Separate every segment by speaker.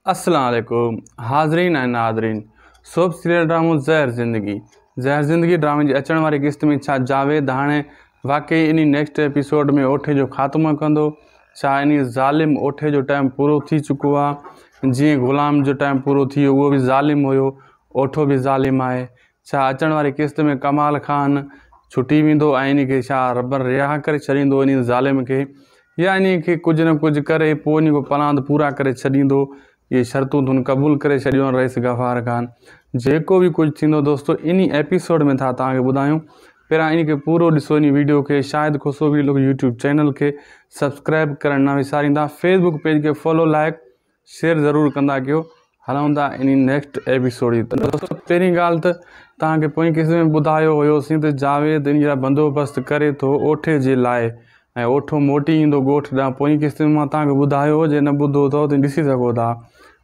Speaker 1: अस्सलाम वालेकुम हाज़रीन ऐं नाज़रीन। सोप सीरियल ड्रामो ज़हर ज़िंदगी ड्रामे जी अचण वारी क़िस्त में छा जावेद हाणे वाकई इन नेक्स्ट एपिसोड में ओठे जो ख़ात्मो कंदो? छा इन ज़ालिम ओठे जो टाइम पूरो थी चुको आहे? जीअं ग़ुलाम जो टाइम पूरो थी वियो, उहो भी ज़ालिम हुयो, ओठो भी ज़ालिम आहे। छा अचण वारी क़िस्त में कमाल खान छुटी वेंदो ऐं इन खे छा रबर रिहा करे छॾींदो इन ज़ालिम खे, या इन खे कुझु न कुझु करे पोइ इन को पलांद पूरा करे छॾींदो? ये शर्तूं तुन क़बूल करे छॾियो रईस गफ़ार खान। जेको भी कुछ थींदो दोस्तों इन एपिसोड में था तव्हांखे ॿुधायूं। पहिरां इन खे पूरो ॾिसो इन वीडियो के, शायद को सो भी लोग यूट्यूब चैनल के सब्सक्राइब करण न विसारींदा, फेसबुक पेज के फॉलो लाइक शेयर ज़रूर कंदा कयो। हलूं था इन नेक्स्ट एपिसोड जी। दोस्तों पहिरीं ॻाल्हि त तव्हांखे पोइ किस्म में ॿुधायो हुयोसीं त जावेद इन जा बंदोबस्त करे थो ओठे जे लाइ ऐं ओठो मोटी ईंदो ॻोठ ॾांहुं। पोइ किस्त में मां तव्हांखे ॿुधायो हो, जे न ॿुधो अथव त ॾिसी सघो था।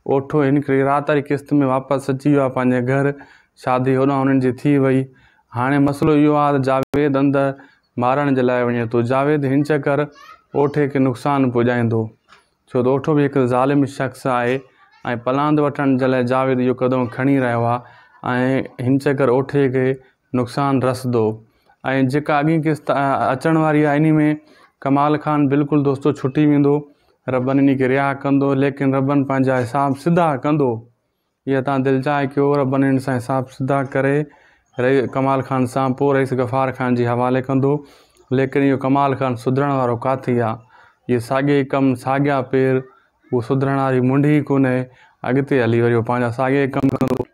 Speaker 1: ओठो हिन रात वारी क़िस्त में वापसि अची वियो आहे पंहिंजे घर, शादी होॾां हुननि जी थी वई। हाणे मसइलो इहो आहे त जावेद अंदरि मारण जे लाइ वञे थो। जावेद हिन चकर ओठे खे नुक़सानु पुॼाईंदो, छो त ओठो बि हिकु ज़ालिम शख़्स आहे ऐं पलांद वठण जे लाइ जावेद इहो क़दम खणी रहियो आहे ऐं हिन चकर ओठे खे नुक़सानु रसंदो। ऐं जेका अॻी क़िस्त अचण वारी आहे इन में कमाल खान बिल्कुलु दोस्तों छुटी वेंदो, रबन इन खे रिहा कंदो, लेकिन रबन पंहिंजा हिसाब सिधा कंदो। इहा तव्हां दिलि चाहे कयो, रबन इन सां हिसाब सिधा करे कमाल खान सां पोइ रईस गफ़ार खान जी हवाले कंदो। लेकिन इहो कमाल खान सुधरण वारो काथे आहे? इहे साॻे कमु साॻिया पेर, उहो सुधरण वारी मुंडी ई कोन्हे। अॻिते हली वरी पंहिंजा साॻे कमु कंदो।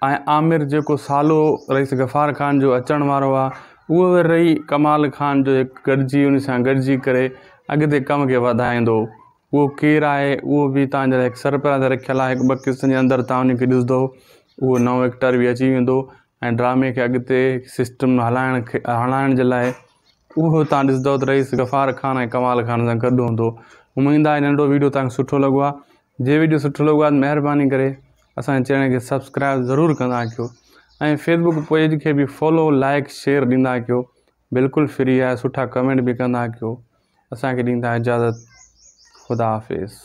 Speaker 1: ऐं आमिर जेको सालो रईस गफ़ार खान जो अचण वारो आहे, उहो वरी रही कमाल खान जो हिकु गॾिजी उन सां गॾिजी करे अॻिते कम खे वधाईंदो। उहो केरु आहे उहो बि तव्हांजे लाइ हिकु सरप्राइज़ रखियलु आहे। हिकु ॿ क़िस्तनि जे अंदरि तव्हां उनखे ॾिसंदो, उहो नओं एक्टर बि अची वेंदो ऐं ड्रामे खे अॻिते सिस्टम हलाइण जे लाइ उहो तव्हां ॾिसंदो त रईस गफ़ार खान ऐं कमाल खान सां गॾु हूंदो। उमेद आहे नंढो वीडियो तव्हांखे सुठो लॻो आहे। जे वीडियो सुठो लॻो आहे महिरबानी करे असांजे चैनल खे सब्सक्राइब ज़रूरु कंदा कयो ऐं फेसबुक पेज खे बि फॉलो लाइक शेयर ॾींदा कयो। बिल्कुलु फ्री आहे, सुठा कमेंट बि कंदा कयो। असांखे ॾींदा इजाज़त। खुदा हाफ़िज़।